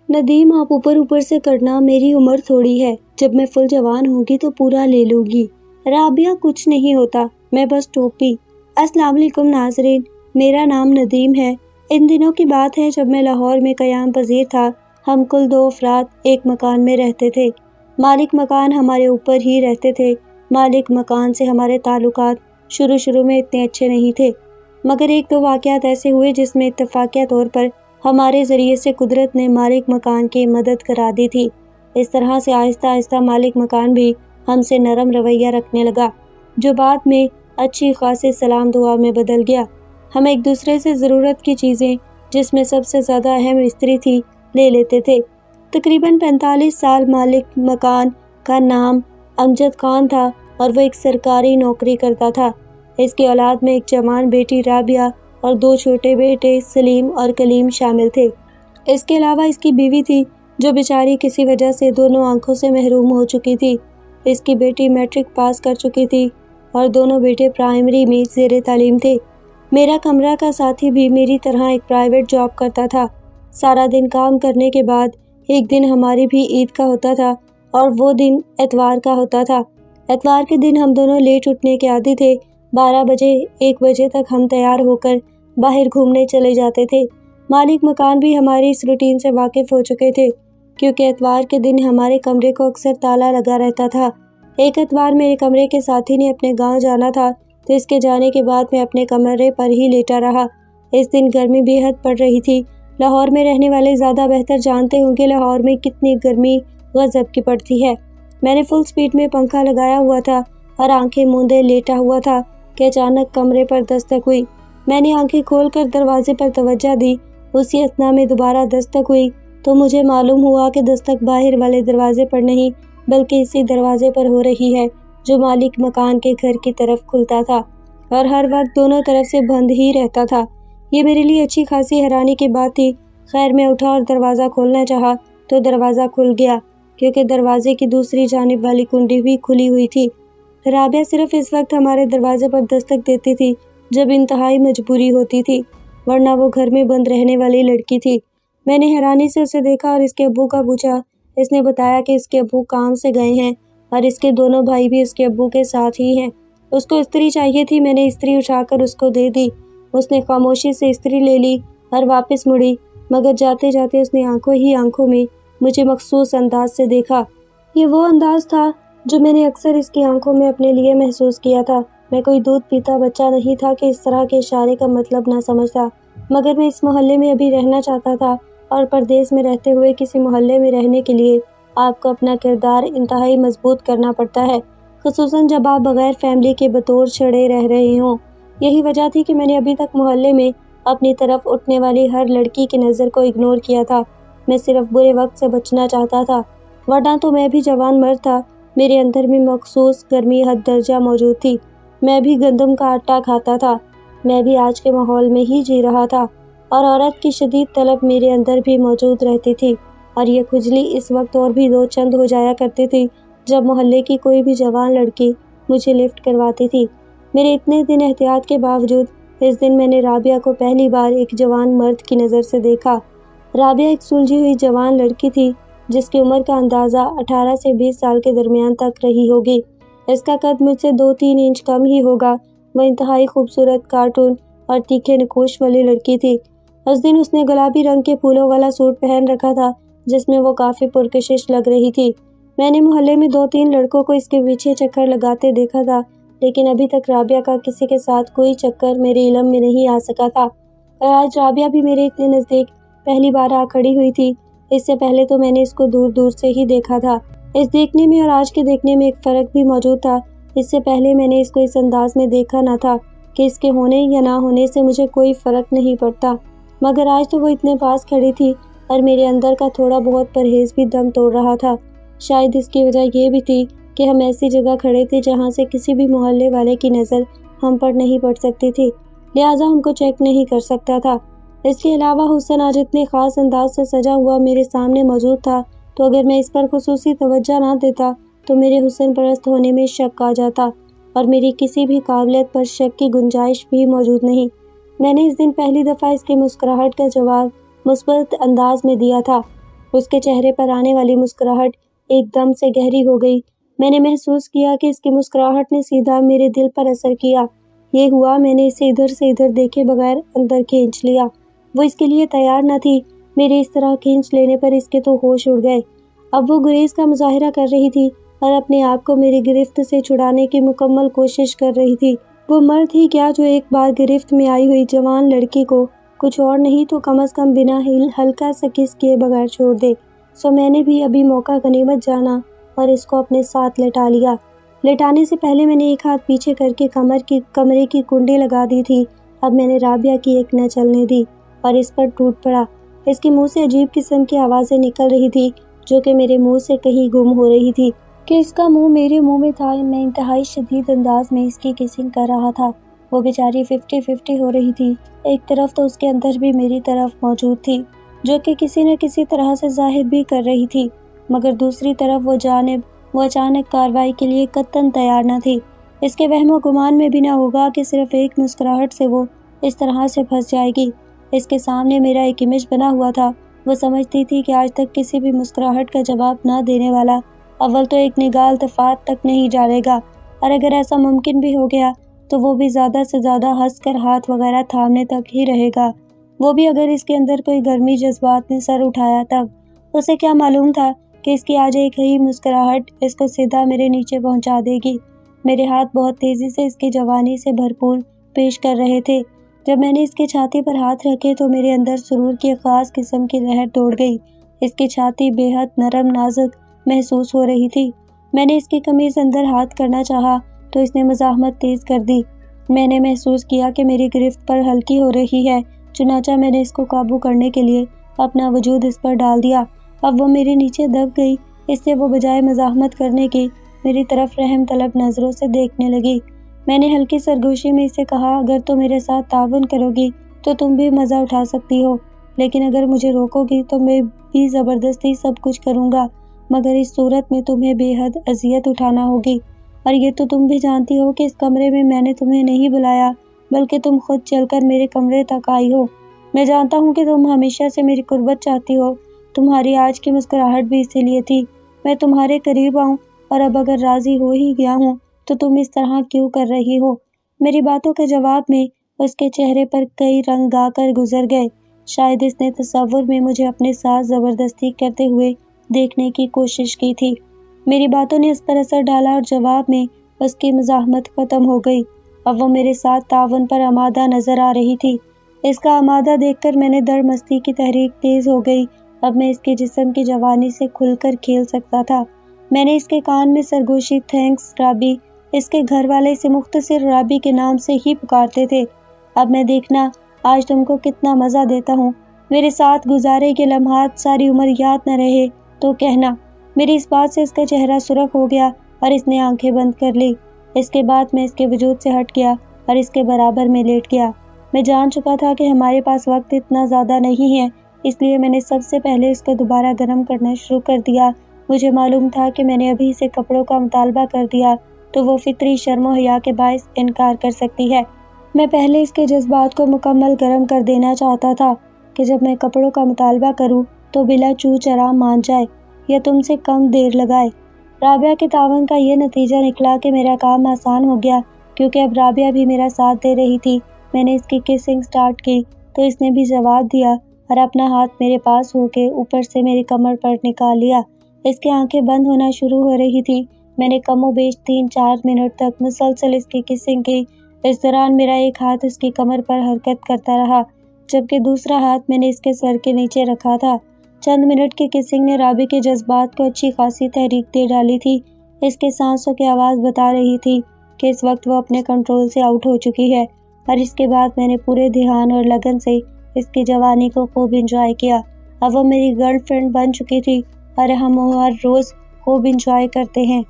ندیم آپ اوپر اوپر سے کرنا، میری عمر تھوڑی ہے، جب میں فل جوان ہوگی تو پورا لے لوں گی۔ رابعہ کچھ نہیں ہوتا، میں بس ٹوپی۔ السلام علیکم ناظرین، میرا نام ندیم ہے۔ ان دنوں کی بات ہے جب میں لاہور میں قیام پذیر تھا۔ ہم کل 2 افراد ایک مکان میں رہتے تھے۔ مالک مکان ہمارے اوپر ہی رہتے تھے۔ مالک مکان سے ہمارے تعلقات شروع میں اتنے اچھے نہیں تھے، مگر 1-2 واقعات ایسے ہوئے جس میں اتفاقیہ طور پر ہمارے ذریعے سے قدرت نے مالک مکان کی مدد کرا دی تھی۔ اس طرح سے آہستہ آہستہ مالک مکان بھی ہم سے نرم رویہ رکھنے لگا، جو بعد میں اچھی خاصی سلام دعا میں بدل گیا۔ ہم ایک دوسرے سے ضرورت کی چیزیں، جس میں سب سے زیادہ اہم استری تھی، لے لیتے تھے۔ تقریباً 45 سال مالک مکان کا نام امجد خان تھا اور وہ ایک سرکاری نوکری کرتا تھا۔ اس کی اولاد میں ایک جوان بیٹی رابعہ اور 2 چھوٹے بیٹے سلیم اور کلیم شامل تھے۔ اس کے علاوہ اس کی بیوی تھی، جو بیچاری کسی وجہ سے دونوں آنکھوں سے محروم ہو چکی تھی۔ اس کی بیٹی میٹرک پاس کر چکی تھی اور دونوں بیٹے پرائمری میں زیر تعلیم تھے۔ میرا کمرہ کا ساتھی بھی میری طرح ایک پرائیویٹ جاب کرتا تھا۔ سارا دن کام کرنے کے بعد ایک دن ہماری بھی عید کا ہوتا تھا اور وہ دن اتوار کا ہوتا تھا۔ اتوار کے دن ہم دونوں لیٹ اٹھنے کے عادی تھے۔ 12 بجے 1 بجے تک ہم تیار ہو کر باہر گھومنے چلے جاتے تھے۔ مالک مکان بھی ہماری اس روٹین سے واقف ہو چکے تھے، کیونکہ اتوار کے دن ہمارے کمرے کو اکثر تالا لگا رہتا تھا۔ ایک اتوار میرے کمرے کے ساتھی نے اپنے گاؤں جانا تھا، تو اس کے جانے کے بعد میں اپنے کمرے پر ہی لیٹا رہا۔ اس دن گرمی بے حد پڑ رہی تھی۔ لاہور میں رہنے والے زیادہ بہتر جانتے ہوں کہ لاہور میں کتنی گرمی غضب کی پڑتی ہے۔ میں نے فل سپیڈ میں پنکھا لگایا ہوا تھا اور آنکھیں موندے لیٹا ہوا تھا کہ اچانک کمرے پر دستک ہوئی۔ میں نے آنکھیں کھول کر دروازے پر توجہ دی۔ اسی اثنا میں دوبارہ دستک ہوئی تو مجھے معلوم ہوا کہ دستک باہر والے دروازے پر نہیں، بلکہ اسی دروازے پر ہو رہی ہے جو مالک مکان کے گھر کی طرف کھلتا تھا اور ہر وقت دونوں طرف سے بند ہی رہتا تھا۔ یہ میرے لیے اچھی خاصی حیرانی کی بات تھی۔ خیر میں اٹھا اور دروازہ کھولنا چاہا تو دروازہ کھل گیا، کیونکہ دروازے کی دوسری جانب والی کنڈی بھی کھلی ہوئی تھی۔ رابعہ صرف اس وقت ہمارے دروازے پر دستک دیتی تھی جب انتہائی مجبوری ہوتی تھی، ورنہ وہ گھر میں بند رہنے والی لڑکی تھی۔ میں نے حیرانی سے اسے دیکھا اور اس کے ابو کا پوچھا۔ اس نے بتایا کہ اس کے ابو کام سے گئے ہیں اور اس کے دونوں بھائی بھی اس کے ابو کے ساتھ ہی ہیں۔ اس کو استری چاہیے تھی۔ میں نے استری اٹھا کر اس کو دے دی۔ اس نے خاموشی سے استری لے لی اور واپس مڑی، مگر جاتے جاتے اس نے آنکھوں میں مجھے مخصوص انداز سے دیکھا۔ یہ وہ انداز تھا جو میں نے اکثر اس کی آنکھوں میں اپنے لیے محسوس کیا تھا۔ میں کوئی دودھ پیتا بچہ نہیں تھا کہ اس طرح کے اشارے کا مطلب نہ سمجھتا، مگر میں اس محلے میں ابھی رہنا چاہتا تھا، اور پردیس میں رہتے ہوئے کسی محلے میں رہنے کے لیے آپ کو اپنا کردار انتہائی مضبوط کرنا پڑتا ہے، خصوصاً جب آپ بغیر فیملی کے بطور چھڑے رہ رہے ہوں۔ یہی وجہ تھی کہ میں نے ابھی تک محلے میں اپنی طرف اٹھنے والی ہر لڑکی کی نظر کو اگنور کیا تھا۔ میں صرف برے وقت سے بچنا چاہتا تھا، ورنہ تو میں بھی جوان مرد تھا۔ میرے اندر بھی مخصوص گرمی حد درجہ موجود تھی۔ میں بھی گندم کا آٹا کھاتا تھا۔ میں بھی آج کے ماحول میں ہی جی رہا تھا، اور عورت کی شدید طلب میرے اندر بھی موجود رہتی تھی، اور یہ کھجلی اس وقت اور بھی 2 چند ہو جایا کرتی تھی جب محلے کی کوئی بھی جوان لڑکی مجھے لفٹ کرواتی تھی۔ میرے اتنے دن احتیاط کے باوجود اس دن میں نے رابعہ کو پہلی بار ایک جوان مرد کی نظر سے دیکھا۔ رابعہ ایک سلجھی ہوئی جوان لڑکی تھی جس کی عمر کا اندازہ 18 سے 20 سال کے درمیان تک رہی ہوگی۔ اس کا قد مجھ سے 2-3 انچ کم ہی ہوگا۔ وہ انتہائی خوبصورت، کارٹون اور تیکھے نقوش والی لڑکی تھی۔ اس دن اس نے گلابی رنگ کے پھولوں والا سوٹ پہن رکھا تھا جس میں وہ کافی پرکشش لگ رہی تھی۔ میں نے محلے میں 2-3 لڑکوں کو اس کے پیچھے چکر لگاتے دیکھا تھا، لیکن ابھی تک رابعہ کا کسی کے ساتھ کوئی چکر میرے علم میں نہیں آ سکا تھا، اور آج رابعہ بھی میرے اتنے نزدیک پہلی بار آ کھڑی ہوئی تھی۔ اس سے پہلے تو میں نے اس کو دور دور سے ہی دیکھا تھا۔ اس دیکھنے میں اور آج کے دیکھنے میں ایک فرق بھی موجود تھا۔ اس سے پہلے میں نے اس کو اس انداز میں دیکھا نہ تھا کہ اس کے ہونے یا نہ ہونے سے مجھے کوئی فرق نہیں پڑتا، مگر آج تو وہ اتنے پاس کھڑی تھی اور میرے اندر کا تھوڑا بہت پرہیز بھی دم توڑ رہا تھا۔ شاید اس کی وجہ یہ بھی تھی کہ ہم ایسی جگہ کھڑے تھے جہاں سے کسی بھی محلے والے کی نظر ہم پر نہیں پڑ سکتی تھی، لہٰذا ہم کو چیک نہیں کر سکتا تھا۔ اس کے علاوہ حسن آج اتنے خاص انداز سے سجا ہوا میرے سامنے موجود تھا، تو اگر میں اس پر خصوصی توجہ نہ دیتا تو میرے حسن پرست ہونے میں شک آ جاتا، اور میری کسی بھی قابلیت پر شک کی گنجائش بھی موجود نہیں۔ میں نے اس دن پہلی دفعہ اس کی مسکراہٹ کا جواب مثبت انداز میں دیا تھا۔ اس کے چہرے پر آنے والی مسکراہٹ ایک دم سے گہری ہو گئی۔ میں نے محسوس کیا کہ اس کی مسکراہٹ نے سیدھا میرے دل پر اثر کیا۔ یہ ہوا میں نے اسے ادھر سے ادھر دیکھے بغیر اندر کھینچ لیا۔ وہ اس کے لیے تیار نہ تھی۔ میرے اس طرح کھینچ لینے پر اس کے تو ہوش اڑ گئے۔ اب وہ گریز کا مظاہرہ کر رہی تھی اور اپنے آپ کو میری گرفت سے چھڑانے کی مکمل کوشش کر رہی تھی۔ وہ مرد ہی کیا جو ایک بار گرفت میں آئی ہوئی جوان لڑکی کو کچھ اور نہیں تو کم از کم بنا ہلکا سا کس کیے بغیر چھوڑ دے۔ سو میں نے بھی ابھی موقع غنیمت جانا اور اس کو اپنے ساتھ لٹا لیا۔ لٹانے سے پہلے میں نے ایک ہاتھ پیچھے کر کے کمرے کی کنڈی لگا دی تھی۔ اب میں نے رابعہ کی ایک نہ چلنے دی اور اس پر ٹوٹ پڑا۔ اس کے منہ سے عجیب قسم کی آوازیں نکل رہی تھی جو کہ میرے منہ سے کہیں گم ہو رہی تھی کہ اس کا منہ میرے منہ میں تھا۔ میں انتہائی شدید انداز میں اس کی کسنگ کر رہا تھا۔ وہ بیچاری 50-50 ہو رہی تھی۔ ایک طرف تو اس کے اندر بھی میری طرف موجود تھی جو کہ کسی نہ کسی طرح سے ظاہر بھی کر رہی تھی، مگر دوسری طرف وہ اچانک کارروائی کے لیے قطعاً تیار نہ تھی۔ اس کے وہم و گمان میں بھی نہ ہوگا کہ صرف ایک مسکراہٹ سے وہ اس طرح سے پھنس جائے گی۔ اس کے سامنے میرا ایک امیج بنا ہوا تھا۔ وہ سمجھتی تھی کہ آج تک کسی بھی مسکراہٹ کا جواب نہ دینے والا اول تو ایک نگاہ التفات تک نہیں ڈالے گا، اور اگر ایسا ممکن بھی ہو گیا تو وہ بھی زیادہ سے زیادہ ہنس کر ہاتھ وغیرہ تھامنے تک ہی رہے گا، وہ بھی اگر اس کے اندر کوئی گرمی جذبات نے سر اٹھایا تب۔ اسے کیا معلوم تھا کہ اس کی آج ایک ہی مسکراہٹ اس کو سیدھا میرے نیچے پہنچا دے گی۔ میرے ہاتھ بہت تیزی سے اس کی جوانی سے بھرپور پیش کر رہے تھے۔ جب میں نے اس کی چھاتی پر ہاتھ رکھے تو میرے اندر سرور کی خاص قسم کی لہر دوڑ گئی۔ اس کی چھاتی بے حد نرم نازک محسوس ہو رہی تھی۔ میں نے اس کی قمیض اندر ہاتھ کرنا چاہا تو اس نے مزاحمت تیز کر دی۔ میں نے محسوس کیا کہ میری گرفت پر ہلکی ہو رہی ہے، چنانچہ میں نے اس کو قابو کرنے کے لیے اپنا وجود اس پر ڈال دیا۔ اب وہ میرے نیچے دب گئی۔ اس سے وہ بجائے مزاحمت کرنے کی میری طرف رحم طلب نظروں سے دیکھنے لگی۔ میں نے ہلکی سرگوشی میں اسے کہا، اگر تم میرے ساتھ تعاون کرو گی تو تم بھی مزہ اٹھا سکتی ہو، لیکن اگر مجھے روکو گی تو میں بھی زبردستی سب کچھ کروں گا، مگر اس صورت میں تمہیں بے حد اذیت اٹھانا ہوگی۔ اور یہ تو تم بھی جانتی ہو کہ اس کمرے میں نے تمہیں نہیں بلایا بلکہ تم خود چل کر میرے کمرے تک آئی ہو۔ میں جانتا ہوں کہ تم ہمیشہ سے میری قربت چاہتی ہو، تمہاری آج کی مسکراہٹ بھی اسی لیے تھی، میں تمہارے قریب آؤں، اور اب اگر راضی ہو ہی گیا ہوں تو تم اس طرح کیوں کر رہی ہو؟ میری باتوں کے جواب میں اس کے چہرے پر کئی رنگ آ کر گزر گئے۔ شاید اس نے تصور میں مجھے اپنے ساتھ زبردستی کرتے ہوئے دیکھنے کی کوشش کی تھی۔ میری باتوں نے اس پر اثر ڈالا اور جواب میں اس کی مزاحمت ختم ہو گئی۔ اب وہ میرے ساتھ تعاون پر آمادہ نظر آ رہی تھی۔ اس کا آمادہ دیکھ کر میں نے در مستی کی تحریک تیز ہو گئی۔ اب میں اس کے جسم کی جوانی سے کھل کر کھیل سکتا تھا۔ میں نے اس کے کان میں سرگوشی، تھینکس رابی، اس کے گھر والے اسے مختصر رابی کے نام سے ہی پکارتے تھے۔ اب میں دیکھنا آج تم کو کتنا مزہ دیتا ہوں۔ میرے ساتھ گزارے کے لمحات ساری عمر یاد نہ رہے تو کہنا۔ میری اس بات سے اس کا چہرہ سرخ ہو گیا اور اس نے آنکھیں بند کر لی۔ اس کے بعد میں اس کے وجود سے ہٹ گیا اور اس کے برابر میں لیٹ گیا۔ میں جان چکا تھا کہ ہمارے پاس وقت اتنا زیادہ نہیں ہے، اس لیے میں نے سب سے پہلے اس کو دوبارہ گرم کرنا شروع کر دیا۔ مجھے معلوم تھا کہ میں نے ابھی سے کپڑوں کا مطالبہ کر دیا تو وہ فطری شرم و حیا کے باعث انکار کر سکتی ہے۔ میں پہلے اس کے جذبات کو مکمل گرم کر دینا چاہتا تھا کہ جب میں کپڑوں کا مطالبہ کروں تو بلا چو چرا مان جائے یا تم سے کم دیر لگائے۔ رابعہ کے تعاون کا یہ نتیجہ نکلا کہ میرا کام آسان ہو گیا، کیونکہ اب رابعہ بھی میرا ساتھ دے رہی تھی۔ میں نے اس کی کسنگ سٹارٹ کی تو اس نے بھی جواب دیا اور اپنا ہاتھ میرے پاس ہو کے اوپر سے میری کمر پر نکال لیا۔ اس کی آنکھیں بند ہونا شروع ہو رہی تھی۔ میں نے کم و بیش 3-4 منٹ تک مسلسل اس کی کسنگ کی۔ اس دوران میرا ایک ہاتھ اس کی کمر پر حرکت کرتا رہا جبکہ دوسرا ہاتھ میں نے اس کے سر کے نیچے رکھا تھا۔ چند منٹ کی کسنگ نے رابی کے جذبات کو اچھی خاصی تحریک دے ڈالی تھی۔ اس کے سانسوں کی آواز بتا رہی تھی کہ اس وقت وہ اپنے کنٹرول سے آؤٹ ہو چکی ہے، اور اس کے بعد میں نے پورے دھیان اور لگن سے اس کی جوانی کو خوب انجوائے کیا۔ اب وہ میری گرل فرینڈ بن چکی تھی اور ہم ہر روز خوب انجوائے کرتے ہیں۔